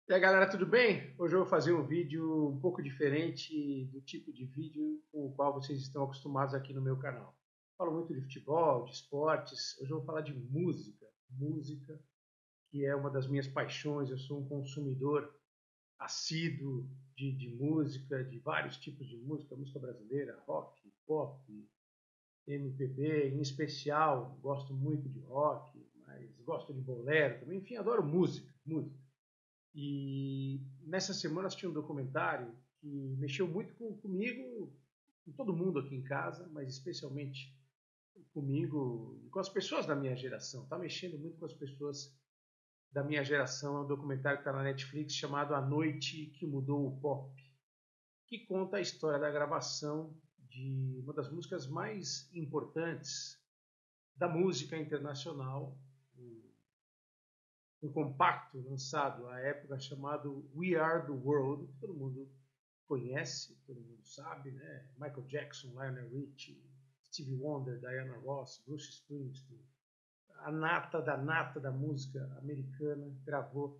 E aí galera, tudo bem? Hoje eu vou fazer um vídeo um pouco diferente do tipo de vídeo com o qual vocês estão acostumados aqui no meu canal. Falo muito de futebol, de esportes, hoje eu vou falar de música. Música, que é uma das minhas paixões, eu sou um consumidor assíduo de música, de vários tipos de música, música brasileira, rock, pop, MPB, em especial, gosto muito de rock, mas gosto de bolero também, enfim, adoro música, música. E nessa semana assisti um documentário que mexeu muito comigo, com todo mundo aqui em casa, mas especialmente comigo e com as pessoas da minha geração. Está mexendo muito com as pessoas da minha geração. É um documentário que está na Netflix chamado A Noite que Mudou o Pop, que conta a história da gravação de uma das músicas mais importantes da música internacional, um compacto lançado à época chamado We Are the World, que todo mundo conhece, todo mundo sabe, né? Michael Jackson, Lionel Richie, Stevie Wonder, Diana Ross, Bruce Springsteen, a nata da música americana, gravou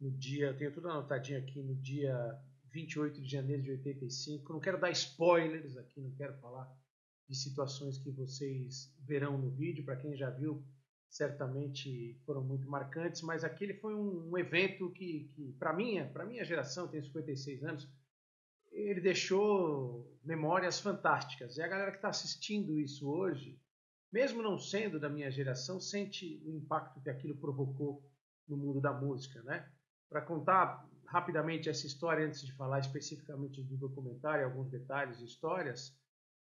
no dia, eu tenho tudo anotadinho aqui, no dia 28 de janeiro de 85. Não quero dar spoilers aqui, não quero falar de situações que vocês verão no vídeo, para quem já viu, certamente foram muito marcantes, mas aquele foi um evento que para minha geração, tenho 56 anos, ele deixou memórias fantásticas. E a galera que está assistindo isso hoje, mesmo não sendo da minha geração, sente o impacto que aquilo provocou no mundo da música, né? Para contar rapidamente essa história, antes de falar especificamente do documentário, alguns detalhes e histórias,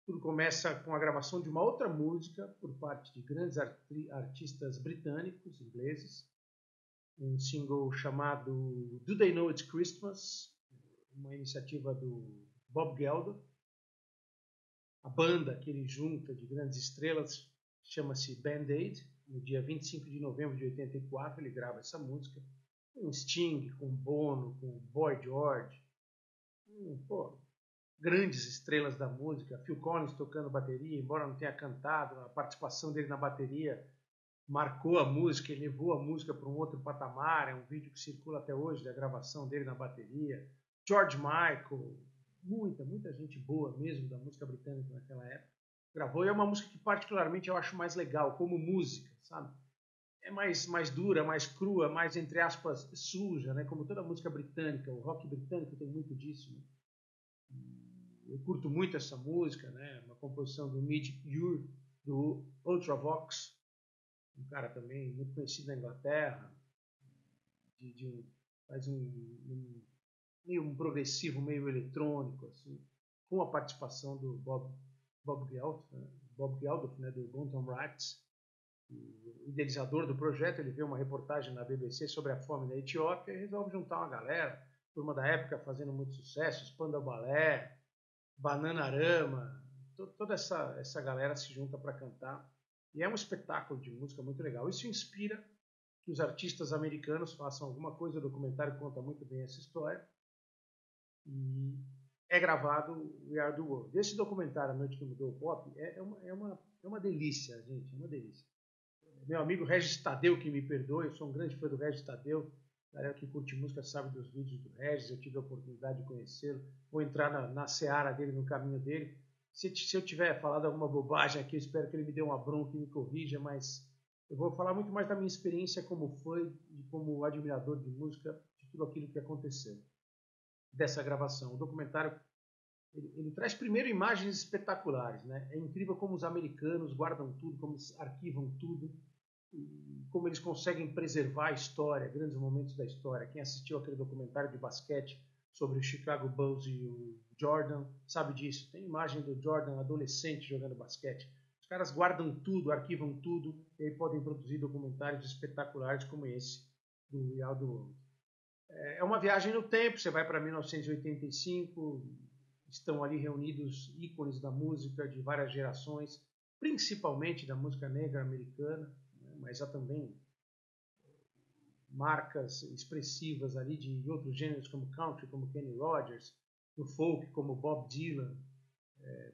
tudo começa com a gravação de uma outra música por parte de grandes artistas britânicos, ingleses, um single chamado Do They Know It's Christmas, uma iniciativa do Bob Geldof. A banda que ele junta de grandes estrelas chama-se Band-Aid. No dia 25 de novembro de 84 ele grava essa música com Sting, com Bono, com Boy George, pô, grandes estrelas da música. Phil Collins tocando bateria, embora não tenha cantado, a participação dele na bateria marcou a música e levou a música para um outro patamar. É um vídeo que circula até hoje da gravação dele na bateria. George Michael, muita gente boa mesmo da música britânica naquela época gravou. E é uma música que particularmente eu acho mais legal como música, sabe? É mais dura, mais crua, mais, entre aspas, suja, né? Como toda música britânica. O rock britânico tem muito disso, né? Eu curto muito essa música, né? Uma composição do Midge Ure, do Ultravox, um cara também muito conhecido na Inglaterra, faz meio um progressivo, meio eletrônico, assim, com a participação do Bob Geldof, né, do Gonton Rats, o idealizador do projeto. Ele vê uma reportagem na BBC sobre a fome na Etiópia e resolve juntar uma galera, turma da época fazendo muito sucesso, Spandau Ballet, Bananarama, toda essa galera se junta para cantar. E é um espetáculo de música muito legal. Isso inspira que os artistas americanos façam alguma coisa. O documentário conta muito bem essa história. E é gravado We Are the World. Esse documentário, A Noite que Mudou o Pop, é uma delícia, gente, é uma delícia. Meu amigo Regis Tadeu, que me perdoe, eu sou um grande fã do Regis Tadeu. A galera que curte música sabe dos vídeos do Regis, eu tive a oportunidade de conhecê-lo. Vou entrar na seara dele, no caminho dele. Se eu tiver falado alguma bobagem aqui, eu espero que ele me dê uma bronca e me corrija, mas eu vou falar muito mais da minha experiência como fã e como admirador de música, de tudo aquilo que aconteceu dessa gravação. O documentário ele traz primeiro imagens espetaculares, né? É incrível como os americanos guardam tudo, como eles arquivam tudo, como eles conseguem preservar a história, grandes momentos da história. Quem assistiu aquele documentário de basquete sobre o Chicago Bulls e o Jordan sabe disso. Tem imagem do Jordan adolescente jogando basquete. Os caras guardam tudo, arquivam tudo e aí podem produzir documentários espetaculares como esse do We Are the World. É uma viagem no tempo. Você vai para 1985, estão ali reunidos ícones da música de várias gerações, principalmente da música negra americana, né? Mas há também marcas expressivas ali de outros gêneros como country, como Kenny Rogers, do folk como Bob Dylan.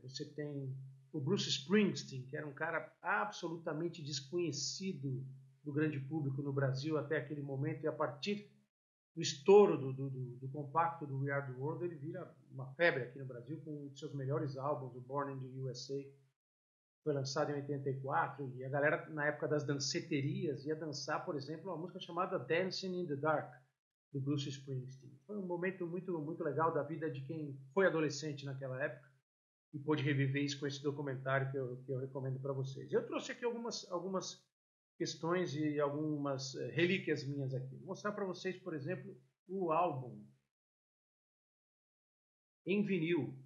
Você tem o Bruce Springsteen, que era um cara absolutamente desconhecido do grande público no Brasil até aquele momento, e a partir do estouro do compacto do We Are The World, ele vira uma febre aqui no Brasil com um dos seus melhores álbuns, o Born in the USA, foi lançado em 84, e a galera, na época das danceterias, ia dançar, por exemplo, uma música chamada Dancing in the Dark, do Bruce Springsteen. Foi um momento muito legal da vida de quem foi adolescente naquela época e pôde reviver isso com esse documentário que eu recomendo para vocês. Eu trouxe aqui algumas questões e algumas relíquias minhas aqui. Vou mostrar para vocês, por exemplo, o álbum em vinil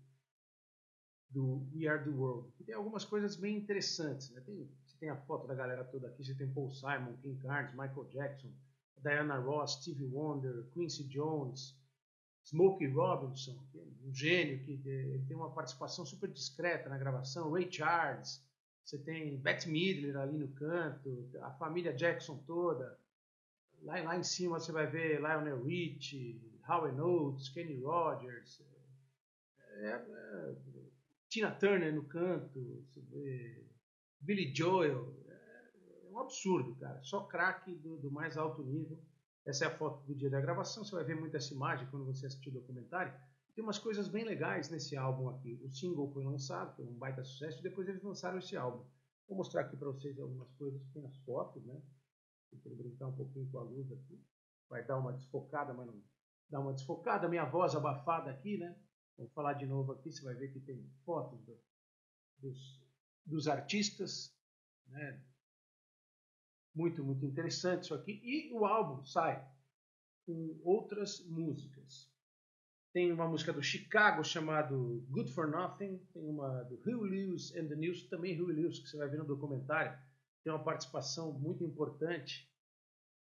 do We Are The World, que tem algumas coisas bem interessantes, né? Você tem a foto da galera toda aqui, você tem Paul Simon, King Carnes, Michael Jackson, Diana Ross, Stevie Wonder, Quincy Jones, Smokey Robinson, que é um gênio, que ele tem uma participação super discreta na gravação, Ray Charles, você tem Bette Midler ali no canto, a família Jackson toda, lá em cima você vai ver Lionel Richie, Howard Oates, Kenny Rogers, Tina Turner no canto, Billy Joel, é um absurdo, cara. Só craque do mais alto nível. Essa é a foto do dia da gravação, você vai ver muito essa imagem quando você assistir o documentário. Tem umas coisas bem legais nesse álbum aqui. O single foi lançado, foi um baita sucesso, e depois eles lançaram esse álbum. Vou mostrar aqui para vocês algumas coisas, tem as fotos, né? Vou brincar um pouquinho com a luz aqui. Vai dar uma desfocada, mas não dá uma desfocada. Minha voz abafada aqui, né? Vou falar de novo aqui, você vai ver que tem fotos dos artistas, né? Muito interessante isso aqui. E o álbum sai com outras músicas. Tem uma música do Chicago chamado Good for Nothing, tem uma do Huey Lewis and the News, também Huey Lewis, que você vai ver no documentário, tem uma participação muito importante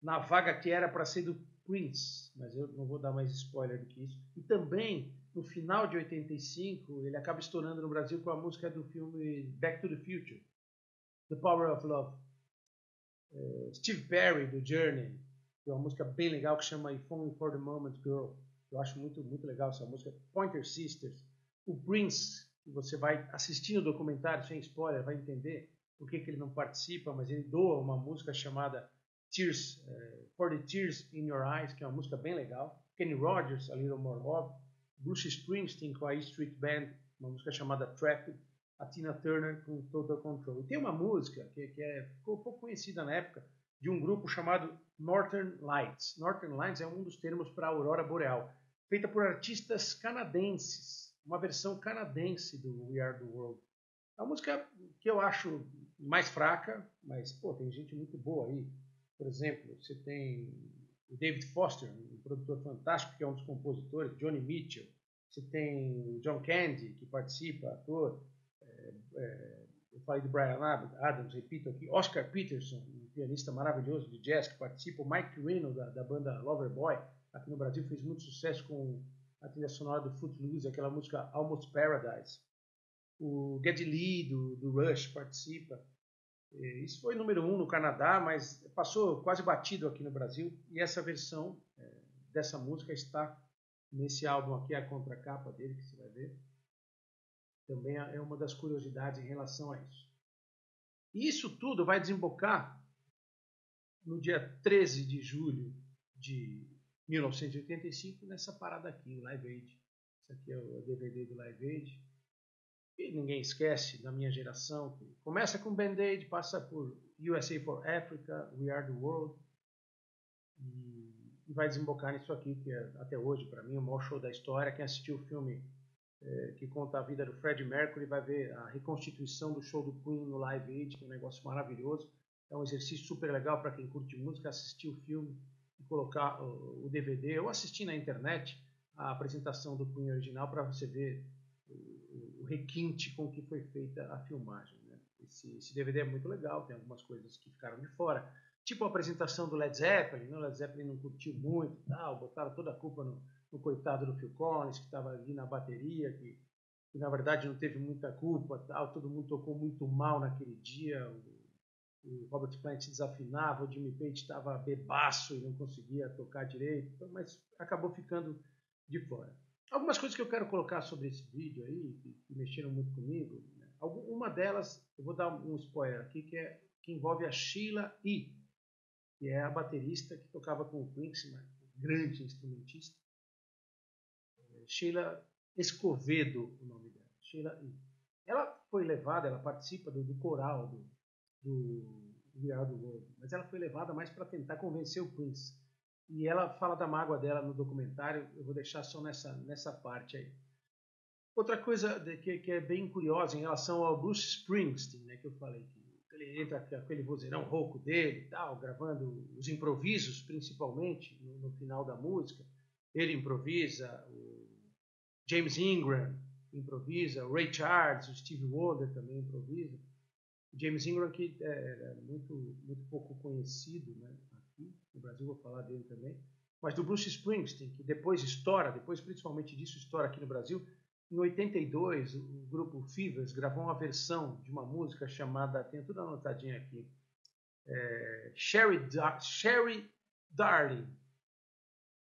na vaga que era para ser do Prince, mas eu não vou dar mais spoiler do que isso. E também, no final de 85, ele acaba estourando no Brasil com a música do filme Back to the Future, The Power of Love. Steve Perry, do Journey, tem uma música bem legal que chama If Only for the Moment Girl. Eu acho muito legal essa música. Pointer Sisters. O Prince, que você vai assistir o documentário sem spoiler, vai entender por que ele não participa, mas ele doa uma música chamada Tears, For the Tears in Your Eyes, que é uma música bem legal. Kenny Rogers, A Little More Love. Bruce Springsteen com a E Street Band, uma música chamada Trapped. A Tina Turner com Total Control. E tem uma música ficou pouco conhecida na época, de um grupo chamado Northern Lights. Northern Lights é um dos termos para a aurora boreal, feita por artistas canadenses, uma versão canadense do We Are The World. É uma música que eu acho mais fraca, mas pô, tem gente muito boa aí. Por exemplo, você tem o David Foster, um produtor fantástico, que é um dos compositores, Johnny Mitchell. Você tem o John Candy, que participa, ator. Eu falei do Bryan Adams, repito aqui, Oscar Peterson, um pianista maravilhoso de jazz que participa, o Mike Reno da banda Loverboy, aqui no Brasil fez muito sucesso com a trilha sonora do Footloose, aquela música Almost Paradise. O Geddy Lee do Rush participa. Isso foi número 1 no Canadá, mas passou quase batido aqui no Brasil, e essa versão dessa música está nesse álbum aqui, a contracapa dele, que você vai ver. Também é uma das curiosidades em relação a isso. E isso tudo vai desembocar no dia 13 de julho de 1985 nessa parada aqui, o Live Aid. Esse aqui é o DVD do Live Aid. E ninguém esquece da minha geração. Que começa com Band-Aid, passa por USA for Africa, We Are the World. E vai desembocar nisso aqui, que é até hoje, para mim, o maior show da história. Quem assistiu o filme que conta a vida do Freddie Mercury, vai ver a reconstituição do show do Queen no Live Aid, que é um negócio maravilhoso. É um exercício super legal para quem curte música, assistir o filme e colocar o DVD, ou assistir na internet a apresentação do Queen original para você ver o requinte com que foi feita a filmagem. Né? Esse DVD é muito legal, tem algumas coisas que ficaram de fora, tipo a apresentação do Led Zeppelin, né? O Led Zeppelin não curtiu muito, tal, botaram toda a culpa no coitado do Phil Collins, que estava ali na bateria, que na verdade não teve muita culpa, tal, todo mundo tocou muito mal naquele dia, o Robert Plant desafinava, o Jimmy Page estava bebaço e não conseguia tocar direito, mas acabou ficando de fora. Algumas coisas que eu quero colocar sobre esse vídeo aí, que mexeram muito comigo, né? Uma delas, eu vou dar um spoiler aqui, que envolve a Sheila E., que é a baterista que tocava com o Prince, grande instrumentista. Sheila Escovedo, o nome dela. Sheila. Ela foi levada, ela participa do coral do We Are the World, mas ela foi levada mais para tentar convencer o Prince. E ela fala da mágoa dela no documentário, eu vou deixar só nessa parte aí. Outra coisa que é bem curiosa em relação ao Bruce Springsteen, né, que eu falei, que ele entra com aquele vozeirão rouco dele e tal, gravando os improvisos, principalmente, no final da música. Ele improvisa, o James Ingram improvisa, o Ray Charles, o Stevie Wonder também improvisa. O James Ingram, que é muito, muito pouco conhecido, né, aqui no Brasil, vou falar dele também. Mas do Bruce Springsteen, que depois estoura, depois principalmente disso estoura aqui no Brasil. Em 82, o grupo Fevers gravou uma versão de uma música chamada, tenho tudo anotadinho aqui, Sherry Darling,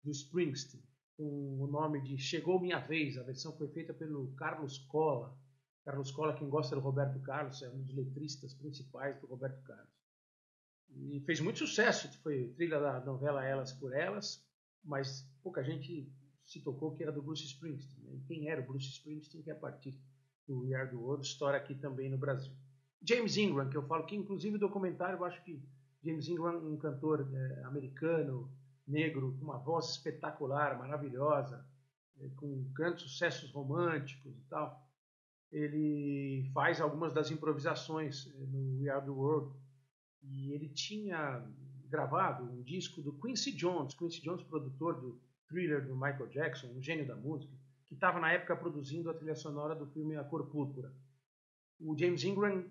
do Springsteen, com o nome de Chegou Minha Vez. A versão foi feita pelo Carlos Colla. Carlos Colla, quem gosta do Roberto Carlos, é um dos letristas principais do Roberto Carlos. E fez muito sucesso, foi trilha da novela Elas por Elas, mas pouca gente se tocou que era do Bruce Springsteen. Né? E quem era o Bruce Springsteen, que a partir do We Are the World estoura aqui também no Brasil. James Ingram, que eu falo que inclusive o documentário, eu acho que James Ingram, um cantor americano, negro, com uma voz espetacular, maravilhosa, com grandes sucessos românticos e tal, ele faz algumas das improvisações no We Are the World. E ele tinha gravado um disco do Quincy Jones, produtor do Thriller do Michael Jackson, um gênio da música, que estava na época produzindo a trilha sonora do filme A Cor Púrpura. O James Ingram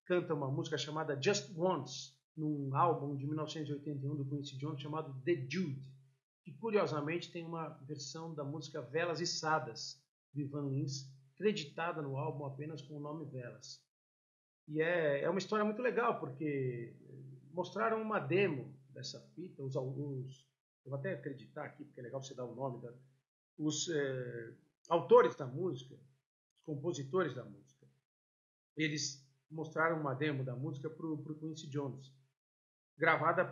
canta uma música chamada Just Once, num álbum de 1981 do Quincy Jones chamado The Jude, que curiosamente tem uma versão da música Velas Içadas, de Ivan Lins, creditada no álbum apenas com o nome Velas. E é uma história muito legal, porque mostraram uma demo dessa fita, eu vou até acreditar aqui, porque é legal você dar o nome, os autores da música, os compositores da música, eles mostraram uma demo da música para o Quincy Jones, gravada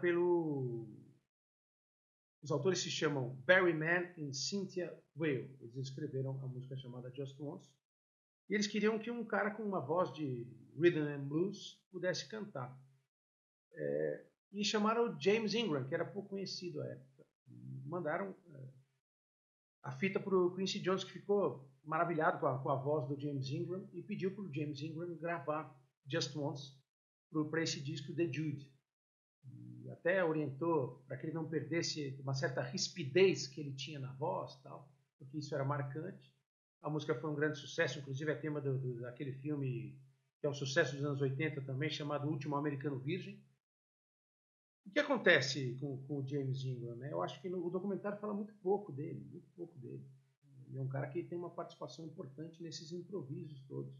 os autores se chamam Barry Mann e Cynthia Weil. Eles escreveram a música chamada Just Once. E eles queriam que um cara com uma voz de rhythm and blues pudesse cantar. E chamaram o James Ingram, que era pouco conhecido à época. Mandaram a fita para o Quincy Jones, que ficou maravilhado com a voz do James Ingram e pediu para o James Ingram gravar Just Once para esse disco The Jude. E até orientou para que ele não perdesse uma certa rispidez que ele tinha na voz, tal, porque isso era marcante. A música foi um grande sucesso, inclusive é tema daquele filme que é um sucesso dos anos 80 também, chamado O Último Americano Virgem. O que acontece com o James Ingram? Né? Eu acho que o documentário fala muito pouco dele, muito pouco dele. Ele é um cara que tem uma participação importante nesses improvisos todos.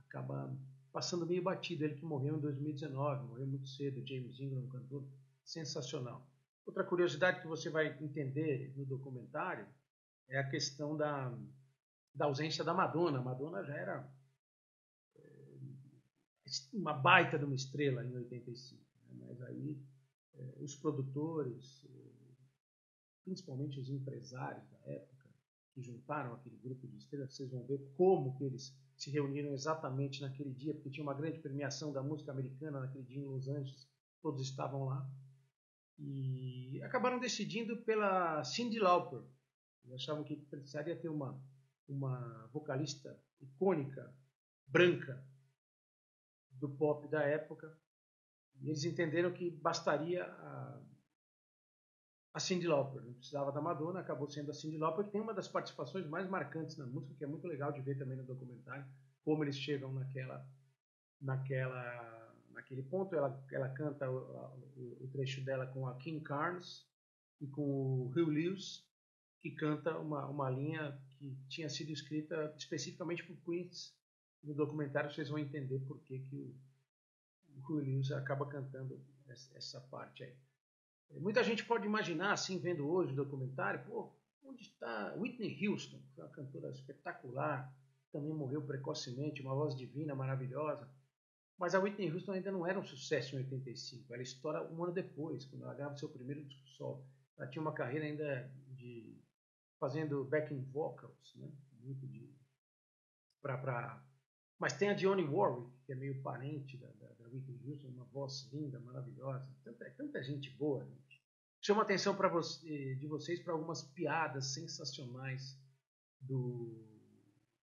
Acaba passando meio batido. Ele que morreu em 2019, morreu muito cedo. James Ingram, um cantor sensacional. Outra curiosidade que você vai entender no documentário é a questão da ausência da Madonna. A Madonna já era uma baita de uma estrela em 85, né? Mas aí os produtores, principalmente os empresários da época, que juntaram aquele grupo de estrelas, vocês vão ver como que eles se reuniram exatamente naquele dia, porque tinha uma grande premiação da música americana naquele dia em Los Angeles, todos estavam lá, e acabaram decidindo pela Cyndi Lauper. Eles achavam que precisaria ter uma vocalista icônica, branca, do pop da época, e eles entenderam que bastaria a Cyndi Lauper, não precisava da Madonna, acabou sendo a Cyndi Lauper, que tem uma das participações mais marcantes na música, que é muito legal de ver também no documentário, como eles chegam naquele ponto. Ela canta o trecho dela com a Kim Carnes e com o Hugh Lewis, que canta uma linha que tinha sido escrita especificamente por Prince. No documentário vocês vão entender por que o Hugh Lewis acaba cantando essa parte aí. Muita gente pode imaginar, assim, vendo hoje o documentário, pô, onde está Whitney Houston, que foi uma cantora espetacular, também morreu precocemente, uma voz divina, maravilhosa. Mas a Whitney Houston ainda não era um sucesso em 85, ela estoura um ano depois, quando ela grava seu primeiro disco solo. Ela tinha uma carreira ainda de fazendo backing vocals, né? Muito de mas tem a Dionne Warwick, que é meio parente da Whitney Houston, uma voz linda, maravilhosa. Tanta gente boa, gente. Chamo a atenção de vocês para algumas piadas sensacionais do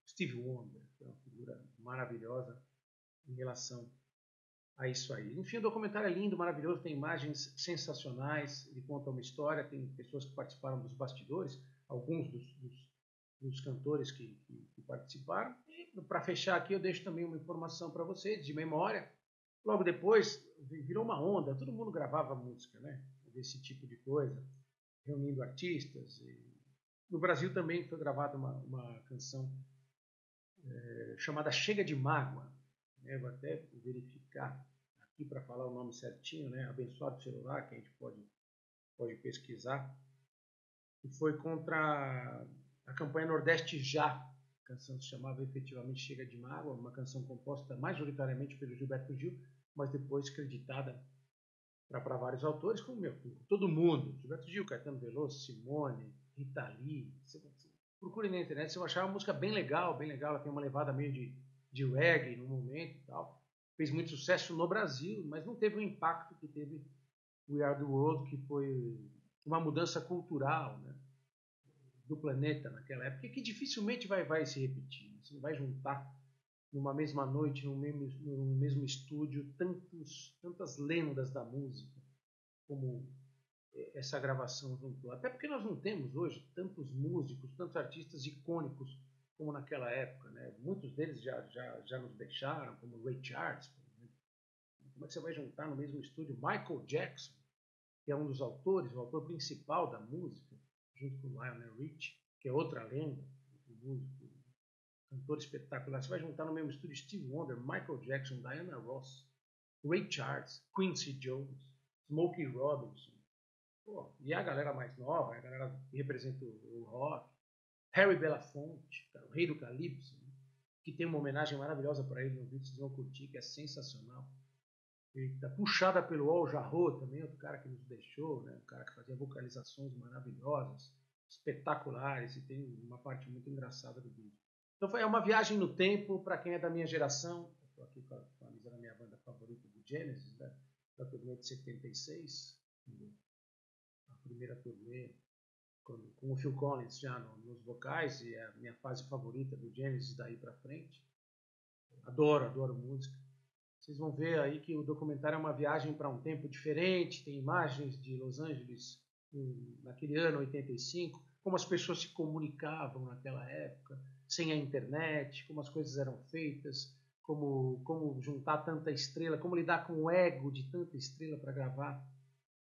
Steve Wonder, que é uma figura maravilhosa em relação a isso aí. Enfim, o documentário é lindo, maravilhoso, tem imagens sensacionais, ele conta uma história, tem pessoas que participaram dos bastidores, alguns dos cantores que participaram. E para fechar aqui, eu deixo também uma informação para vocês, de memória. Logo depois, virou uma onda, todo mundo gravava música, né? Desse tipo de coisa, reunindo artistas. No Brasil também foi gravada uma canção chamada Chega de Mágoa. Eu vou até verificar aqui para falar o nome certinho, né? Abençoado celular, que a gente pode pesquisar. E foi contra a campanha Nordeste Já. A canção se chamava efetivamente Chega de Mágoa, uma canção composta majoritariamente pelo Gilberto Gil, mas depois creditada para vários autores, como todo mundo. Gilberto Gil, Caetano Veloso, Simone, Rita Lee. Procure na internet, você vai achar uma música bem legal, ela tem uma levada meio de reggae no momento e tal. Fez muito sucesso no Brasil, mas não teve o impacto que teve We Are The World, que foi uma mudança cultural, né, do planeta naquela época, que dificilmente vai se repetir. Você não vai juntar numa mesma noite, num mesmo estúdio, tantas lendas da música como essa gravação juntou. Até porque nós não temos hoje tantos músicos, tantos artistas icônicos como naquela época, né? Muitos deles já nos deixaram, como Ray Charles, por exemplo. Como é que você vai juntar no mesmo estúdio Michael Jackson, que é um dos autores, o autor principal da música, junto com Lionel Richie, que é outra lenda, um músico, cantor espetacular. Você vai juntar no mesmo estúdio Steve Wonder, Michael Jackson, Diana Ross, Ray Charles, Quincy Jones, Smokey Robinson. Pô, e a galera mais nova, a galera que representa o rock, Harry Belafonte, o rei do Calypso, né? Que tem uma homenagem maravilhosa para ele no vídeo, vocês vão curtir, que é sensacional. Tá puxada pelo Al Jarreau também, outro cara que nos deixou, né? Um cara que fazia vocalizações maravilhosas, espetaculares, e tem uma parte muito engraçada do vídeo. Então foi uma viagem no tempo para quem é da minha geração. Estou aqui com a camisa da minha banda favorita do Genesis, né? Da turnê de 76, a primeira turnê com o Phil Collins já nos vocais, e é a minha fase favorita do Genesis daí para frente. Adoro música. Vocês vão ver aí que o documentário é uma viagem para um tempo diferente, tem imagens de Los Angeles naquele ano 85, como as pessoas se comunicavam naquela época, sem a internet, como as coisas eram feitas, como juntar tanta estrela, como lidar com o ego de tanta estrela para gravar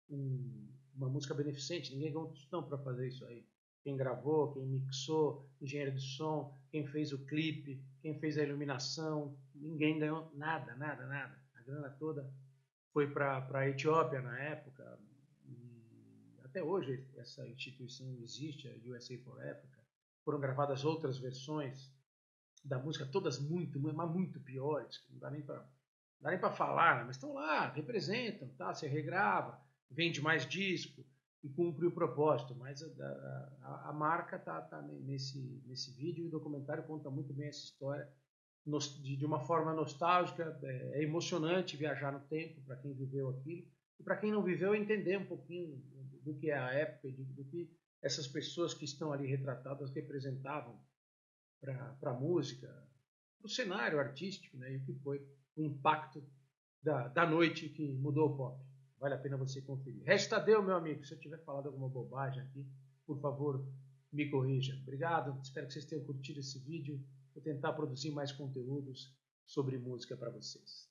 uma música beneficente. Ninguém ganhou tostão para fazer isso aí. Quem gravou, quem mixou, engenheiro de som, quem fez o clipe, quem fez a iluminação, ninguém ganhou nada. A grana toda foi para a Etiópia na época. E até hoje essa instituição existe, a USA for Africa. Foram gravadas outras versões da música, todas mas muito piores, que não dá nem para falar, né? Mas estão lá, representam, tá? Você regrava, vende mais disco e cumpre o propósito, mas a marca tá nesse vídeo, e o documentário conta muito bem essa história de uma forma nostálgica. É emocionante viajar no tempo para quem viveu aquilo, e para quem não viveu entender um pouquinho do que é a época, do que essas pessoas que estão ali retratadas representavam para a música, para o cenário artístico, né? E o que foi o impacto da noite que mudou o pop. Vale a pena você conferir. Restadeu, meu amigo. Se eu tiver falado alguma bobagem aqui, por favor, me corrija. Obrigado. Espero que vocês tenham curtido esse vídeo. Vou tentar produzir mais conteúdos sobre música para vocês.